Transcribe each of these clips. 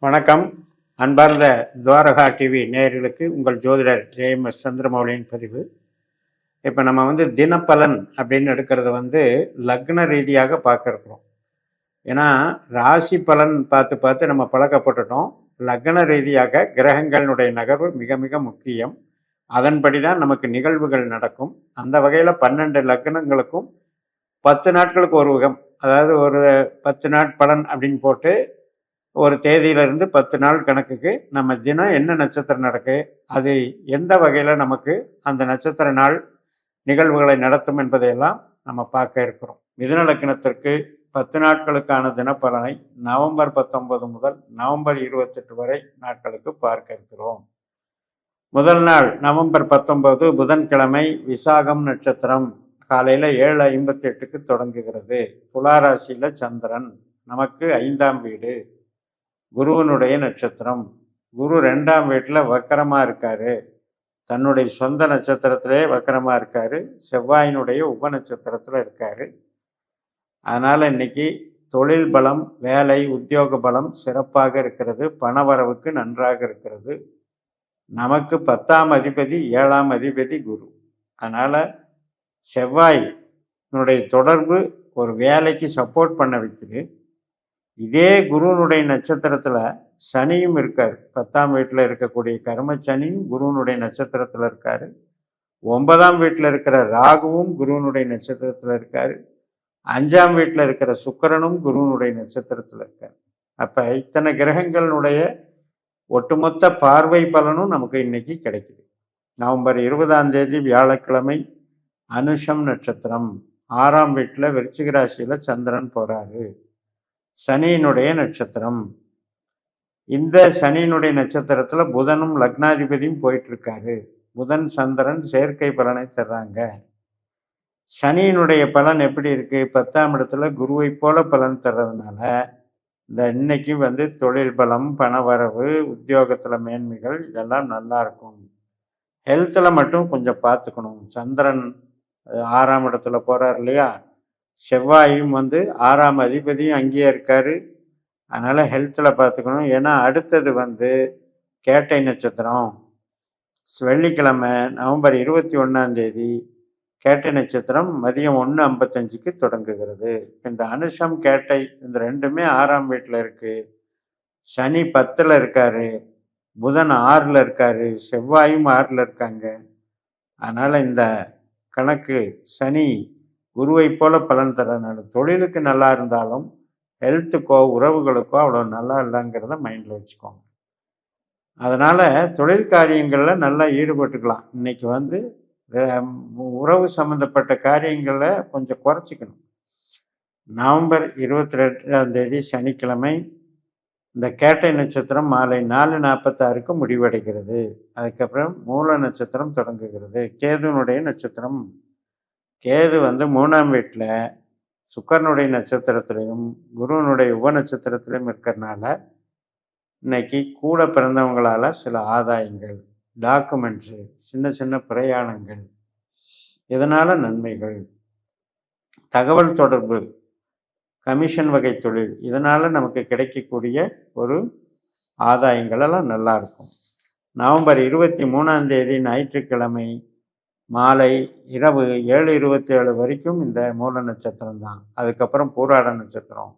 வணக்கம். அன்பார்ந்த துவாரகா டிவி நேயர்களுக்கு உங்கள் ஜோதிடர் ஜெயம்எஸ் சந்திரமௌலியின் பதிவு. இப்போ நம்ம தினப்பலன் அப்படின்னு எடுக்கிறது லக்ன ரீதியாக பார்க்க இருக்கிறோம். ஏன்னா ராசி பலன் பார்த்து பார்த்து நம்ம பழக்கப்பட்டுட்டோம். லக்ன ரீதியாக கிரகங்களினுடைய நகர்வு மிக மிக முக்கியம். அதன்படி தான் நமக்கு நிகழ்வுகள் நடக்கும். அந்த வகையில் 12 லக்னங்களுக்கும் 10 நாட்களுக்கு ஒரு யுகம், அதாவது ஒரு 10 நாட் பலன் அப்படின்னு போட்டு ஒரு தேதியிலிருந்து 10 நாள் கணக்குக்கு நம்ம தினம் என்ன நட்சத்திரம் நடக்கு, அது எந்த வகையில் நமக்கு அந்த நட்சத்திர நாள் நிகழ்வுகளை நடத்தும் என்பதையெல்லாம் நம்ம பார்க்க இருக்கிறோம். மிதுன லக்னத்திற்கு 10 நாட்களுக்கான தினப்பலனை நவம்பர் 19 முதல் நவம்பர் 28 வரை நாட்களுக்கு பார்க்க இருக்கிறோம். முதல் நாள் நவம்பர் 19 புதன்கிழமை, விசாகம் நட்சத்திரம், காலையில் 7:58க்கு தொடங்குகிறது. துளாராசியில் சந்திரன், நமக்கு 5ஆம் வீடு, குருவனுடைய நட்சத்திரம். குரு 2ஆம் வீட்டில் வக்கரமாக இருக்காரு, தன்னுடைய சொந்த நட்சத்திரத்திலே வக்கரமாக இருக்காரு, செவ்வாயினுடைய உப நட்சத்திரத்தில் இருக்காரு. அதனால் இன்னைக்கு தொழில் பலம், வேலை, உத்தியோக பலம் சிறப்பாக இருக்கிறது. பணவரவுக்கு நன்றாக இருக்கிறது. நமக்கு 10ஆம் அதிபதி 7ஆம் அதிபதி குரு. அதனால் செவ்வாயினுடைய தொடர்பு ஒரு வேலைக்கு சப்போர்ட் பண்ண வைக்குது. இதே குருவனுடைய நட்சத்திரத்தில் சனியும் இருக்கார். 10ஆம் வீட்டில் இருக்கக்கூடிய கர்ம சனியும் குருவனுடைய நட்சத்திரத்தில் இருக்காரு. 9ஆம் வீட்டில் இருக்கிற ராகுவும் குருவனுடைய நட்சத்திரத்தில் இருக்காரு. 5ஆம் வீட்டில் இருக்கிற சுக்கிரனும் குருவனுடைய நட்சத்திரத்தில் இருக்கார். அப்போ இத்தனை கிரகங்களுடைய ஒட்டுமொத்த பார்வை பலனும் நமக்கு இன்னைக்கு கிடைக்குது. நவம்பர் 20ஆம் தேதி வியாழக்கிழமை, அனுஷம் நட்சத்திரம், 6ஆம் வீட்டில் விருச்சிக ராசியில் சந்திரன் போறாரு. சனியினுடைய நட்சத்திரம். இந்த சனியினுடைய நட்சத்திரத்தில் புதனும் லக்னாதிபதியும் போயிட்டு இருக்காரு. புதன் சந்திரன் சேர்க்கை பலனை தர்றாங்க. சனியினுடைய பலன் எப்படி இருக்கு? 10ஆம் இடத்துல குருவை போல பலன் தர்றதுனால இந்த இன்னைக்கு தொழில் பலம், பணவரவு, உத்தியோகத்தில் மேன்மைகள் இதெல்லாம் நல்லா இருக்கும். ஹெல்த்தில் மட்டும் கொஞ்சம் பார்த்துக்கணும். சந்திரன் 6ஆம் இடத்துல போறார் இல்லையா, செவ்வாயும் 6ஆம் அதிபதியும் அங்கேயே இருக்காரு. அதனால் ஹெல்த்தில் பார்த்துக்கணும். ஏன்னா அடுத்தது கேட்டை நட்சத்திரம். வெள்ளிக்கிழமை நவம்பர் 21ஆம் தேதி கேட்டை நட்சத்திரம் மதியம் 1:55க்கு தொடங்குகிறது. இந்த அனுஷம் கேட்டை இந்த ரெண்டுமே 6ஆம் வீட்டில் இருக்கு. சனி 10ல் இருக்காரு, புதன் 6ல் இருக்காரு, செவ்வாயும் 6ல் இருக்காங்க. அதனால் இந்த கணக்கு சனி குருவை போல பலன் தரதுனால தொழிலுக்கு நல்லா இருந்தாலும் ஹெல்த்துக்கோ உறவுகளுக்கோ அவ்வளோ நல்லா இல்லைங்கிறத மைண்டில் வச்சுக்கோங்க. அதனால் தொழில் காரியங்களில் நல்லா ஈடுபட்டுக்கலாம். இன்னைக்கு உறவு சம்மந்தப்பட்ட காரியங்களில் கொஞ்சம் குறைச்சிக்கணும். நவம்பர் 22ஆம் தேதி சனிக்கிழமை இந்த கேட்டை நட்சத்திரம் மாலை 4:46க்கு முடிவடைகிறது. அதுக்கப்புறம் மூல நட்சத்திரம் தொடங்குகிறது. கேதுனுடைய நட்சத்திரம். கேது 3ஆம் வீட்டில் சுக்கரனுடைய நட்சத்திரத்திலையும் குருவனுடைய உப நட்சத்திரத்திலையும் இருக்கிறதுனால இன்னைக்கு கூட பிறந்தவங்களால் சில ஆதாயங்கள், டாக்குமெண்ட்ஸு, சின்ன சின்ன பிரயாணங்கள், இதனால் நன்மைகள், தகவல் தொடர்பு, கமிஷன் வகை தொழில், இதனால் நமக்கு கிடைக்கக்கூடிய ஒரு ஆதாயங்கள் எல்லாம் நல்லா இருக்கும். நவம்பர் 23ஆம் தேதி ஞாயிற்றுக்கிழமை மாலை இரவு 7:27 வரைக்கும் இந்த மூல நட்சத்திரம் தான். அதுக்கப்புறம் பூராட நட்சத்திரம்.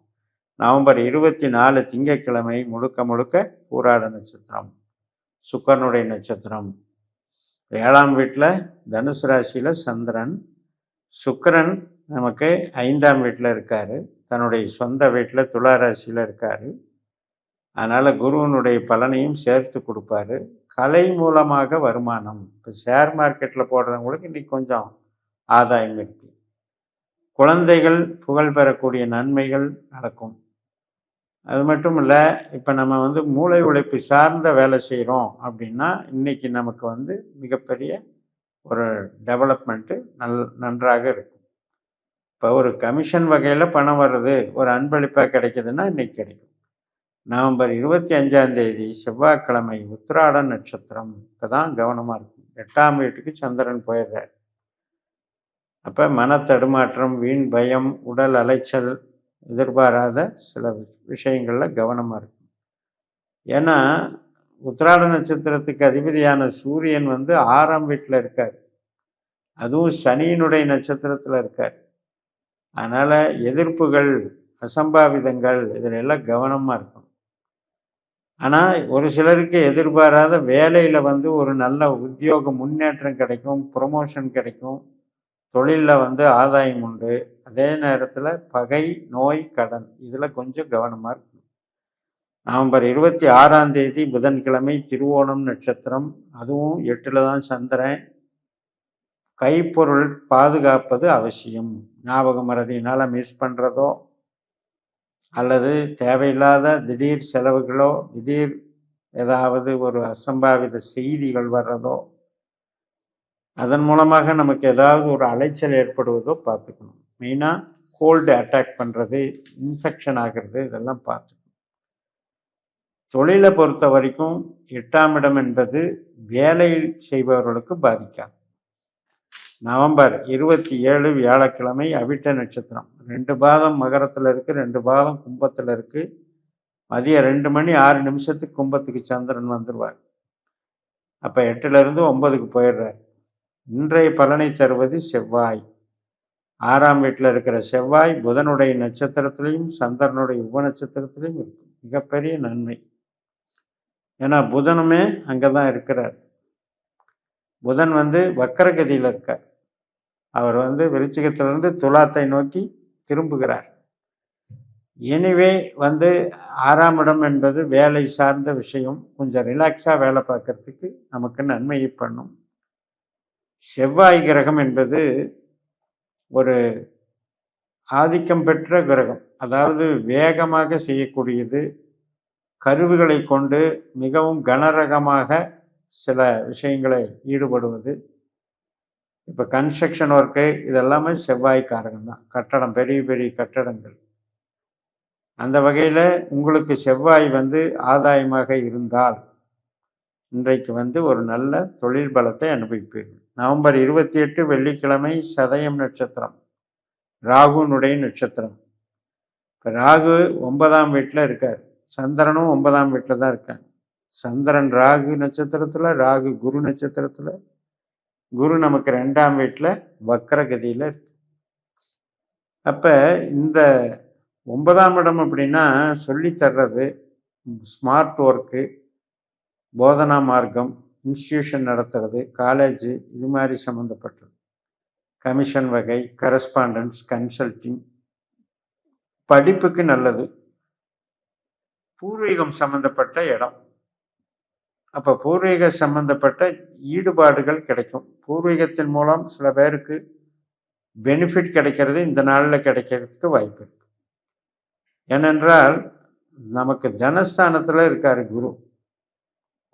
நவம்பர் 24 திங்கட்கிழமை முழுக்க முழுக்க பூராட நட்சத்திரம், சுக்கரனுடைய நட்சத்திரம். 7ஆம் வீட்டில் தனுசு ராசியில் சந்திரன். சுக்கிரன் நமக்கு 5ஆம் வீட்டில் இருக்காரு, தன்னுடைய சொந்த வீட்டில் துலா ராசியில் இருக்காரு. அதனால் குருவனுடைய பலனையும் சேர்த்து கொடுப்பாரு. கலை மூலமாக வருமானம். இப்போ ஷேர் மார்க்கெட்டில் போடுறவங்களுக்கு இன்றைக்கி கொஞ்சம் ஆதாயம் இருக்குது. குழந்தைகள் புகழ் பெறக்கூடிய நன்மைகள் நடக்கும். அது மட்டும் இல்லை, இப்போ நம்ம மூளை உழைப்பு சார்ந்த வேலை செய்கிறோம் அப்படின்னா இன்றைக்கி நமக்கு மிகப்பெரிய ஒரு டெவலப்மெண்ட்டு நன்றாக இருக்கும். இப்போ ஒரு கமிஷன் வகையில் பணம் வர்றது, ஒரு அன்பளிப்பாக கிடைக்குதுன்னா இன்றைக்கி கிடைக்கும். நவம்பர் 25ஆம் தேதி செவ்வாய்க்கிழமை உத்திராட நட்சத்திரம். இப்போ தான் கவனமாக இருக்கும். 8ஆம் வீட்டுக்கு சந்திரன் போயிடுறார். அப்போ மன தடுமாற்றம், வீண் பயம், உடல் அலைச்சல், எதிர்பாராத சில விஷயங்களில் கவனமாக இருக்கும். ஏன்னா உத்திராட நட்சத்திரத்துக்கு அதிபதியான சூரியன் வந்து 6ஆம் வீட்டில் இருக்கார். அதுவும் சனியினுடைய நட்சத்திரத்தில் இருக்கார். அதனால் எதிர்ப்புகள், அசம்பாவிதங்கள் இதில் எல்லாம் கவனமாக இருக்கணும். ஆனால் ஒரு சிலருக்கு எதிர்பாராத வேலையில் வந்து ஒரு நல்ல உத்தியோக முன்னேற்றம் கிடைக்கும், ப்ரொமோஷன் கிடைக்கும், தொழிலில் வந்து ஆதாயம் உண்டு. அதே நேரத்தில் பகை, நோய், கடன் இதில் கொஞ்சம் கவனமாக இருக்கணும். நவம்பர் 26ஆம் தேதி புதன்கிழமை திருவோணம் நட்சத்திரம், அதுவும் 8ல் தான் சந்திரன். கைப்பொருள் பாதுகாப்பது அவசியம். ஞாபக மறதியினால் மிஸ் பண்ணுறதோ அல்லது தேவையில்லாத திடீர் செலவுகளோ, திடீர் ஏதாவது ஒரு அசம்பாவித செய்திகள் வர்றதோ, அதன் மூலமாக நமக்கு ஏதாவது ஒரு அலைச்சல் ஏற்படுவதோ பார்த்துக்கணும். மெயினாக கோல்டு அட்டாக் பண்ணுறது, இன்ஃபெக்ஷன் ஆகிறது, இதெல்லாம் பார்த்துக்கணும். தொழிலை பொறுத்த வரைக்கும் 8ஆம் இடம் என்பது வேலை செய்பவர்களுக்கு பாதிக்காது. நவம்பர் 27 வியாழக்கிழமை அவிட்ட நட்சத்திரம், 2 பாதம் மகரத்தில் இருக்குது, 2 பாதம் கும்பத்தில் இருக்குது. மதியம் 2 மணி 6 நிமிஷத்துக்கு கும்பத்துக்கு சந்திரன் வந்துடுவார். அப்போ 8லிருந்து 9க்கு போயிடுறார். இன்றைய பலனை தருவது செவ்வாய். 6ஆம் வீட்டில் இருக்கிற செவ்வாய் புதனுடைய நட்சத்திரத்திலையும் சந்திரனுடைய உப நட்சத்திரத்திலையும் இருக்கும். மிகப்பெரிய நன்மை. ஏன்னா புதனுமே அங்கே தான் இருக்கிறார். புதன் வந்து வக்கரகதியில் இருக்கார். அவர் வந்து விருச்சிகத்திலிருந்து துலாத்தை நோக்கி திரும்புகிறார். எனிவே வந்து 6ஆம் இடம் என்பது வேலை சார்ந்த விஷயம். கொஞ்சம் ரிலாக்ஸாக வேலை பார்க்கறதுக்கு நமக்கு நன்மையை பண்ணும். செவ்வாய் கிரகம் என்பது ஒரு ஆதிக்கம் பெற்ற கிரகம். அதாவது வேகமாக செய்யக்கூடியது, கருவிகளை கொண்டு மிகவும் கனரகமாக சில விஷயங்களை ஈடுபடுவது. இப்போ கன்ஸ்ட்ரக்ஷன் ஒர்க்கு இதெல்லாமே செவ்வாய்க்காரகம் தான். கட்டடம், பெரிய பெரிய கட்டடங்கள். அந்த வகையில் உங்களுக்கு செவ்வாய் வந்து ஆதாயமாக இருந்தால் இன்றைக்கு வந்து ஒரு நல்ல தொழில் பலத்தை அனுபவிப்பீர்கள். நவம்பர் 28 வெள்ளிக்கிழமை சதயம் நட்சத்திரம், ராகுனுடைய நட்சத்திரம். இப்போ ராகு 9ஆம் வீட்டில் இருக்கார். சந்திரனும் 9ஆம் வீட்டில் தான் இருக்காங்க. சந்திரன் ராகு நட்சத்திரத்தில், ராகு குரு நட்சத்திரத்தில், குரு நமக்கு 2ஆம் வீட்டில் வக்கரகதியில் இருக்கு. அப்போ இந்த 9ஆம் இடம் அப்படின்னா சொல்லித்தர்றது, ஸ்மார்ட் ஒர்க்கு, போதனா மார்க்கம், இன்ஸ்டியூஷன் நடத்துறது, காலேஜு, இது மாதிரி சம்மந்தப்பட்டது, கமிஷன் வகை, கரஸ்பாண்டன்ஸ், கன்சல்டிங், படிப்புக்கு நல்லது, பூர்வீகம் சம்மந்தப்பட்ட இடம். அப்போ பூர்வீக சம்பந்தப்பட்ட ஈடுபாடுகள் கிடைக்கும். பூர்வீகத்தின் மூலம் சில பேருக்கு பெனிஃபிட் கிடைக்கிறது இந்த நாளில் கிடைக்கிறதுக்கு வாய்ப்பு இருக்கு. ஏனென்றால் நமக்கு தனஸ்தானத்தில் இருக்கார் குரு.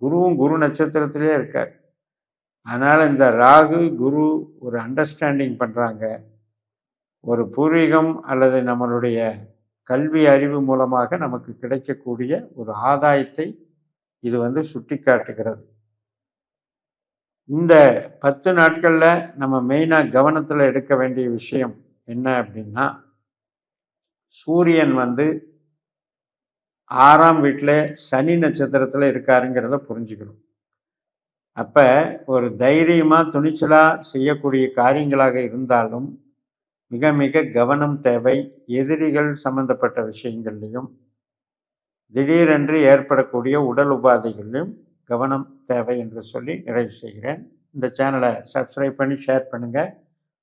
குருவும் குரு நட்சத்திரத்திலே இருக்கார். அதனால் இந்த ராகு குரு ஒரு அண்டர்ஸ்டாண்டிங் பண்ணுறாங்க. ஒரு பூர்வீகம் அல்லது நம்மளுடைய கல்வி அறிவு மூலமாக நமக்கு கிடைக்கக்கூடிய ஒரு ஆதாயத்தை இது வந்து சுட்டி காட்டுகிறது. இந்த 10 நாட்களில் நம்ம மெயினாக கவனத்தில் எடுக்க வேண்டிய விஷயம் என்ன அப்படின்னா, சூரியன் வந்து 6ஆம் வீட்டில் சனி நட்சத்திரத்தில் இருக்காருங்கிறத புரிஞ்சுக்கணும். அப்போ ஒரு தைரியமாக துணிச்சலாக செய்யக்கூடிய காரியங்களாக இருந்தாலும் மிக மிக கவனம் தேவை. எதிரிகள் சம்பந்தப்பட்ட விஷயங்கள்லையும் திடீரென்று ஏற்படக்கூடிய உடல் உபாதைகளிலும் கவனம் தேவை என்று சொல்லி நிறைவு செய்கிறேன். இந்த சேனலை சப்ஸ்கிரைப் பண்ணி ஷேர் பண்ணுங்கள்.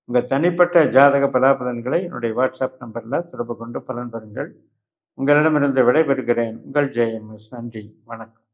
உங்கள் தனிப்பட்ட ஜாதக பலாபலன்களை என்னுடைய வாட்ஸ்அப் நம்பரில் தொடர்பு கொண்டு பலன் பெறுங்கள். உங்களிடமிருந்து விடைபெறுகிறேன். உங்கள் JMS. நன்றி, வணக்கம்.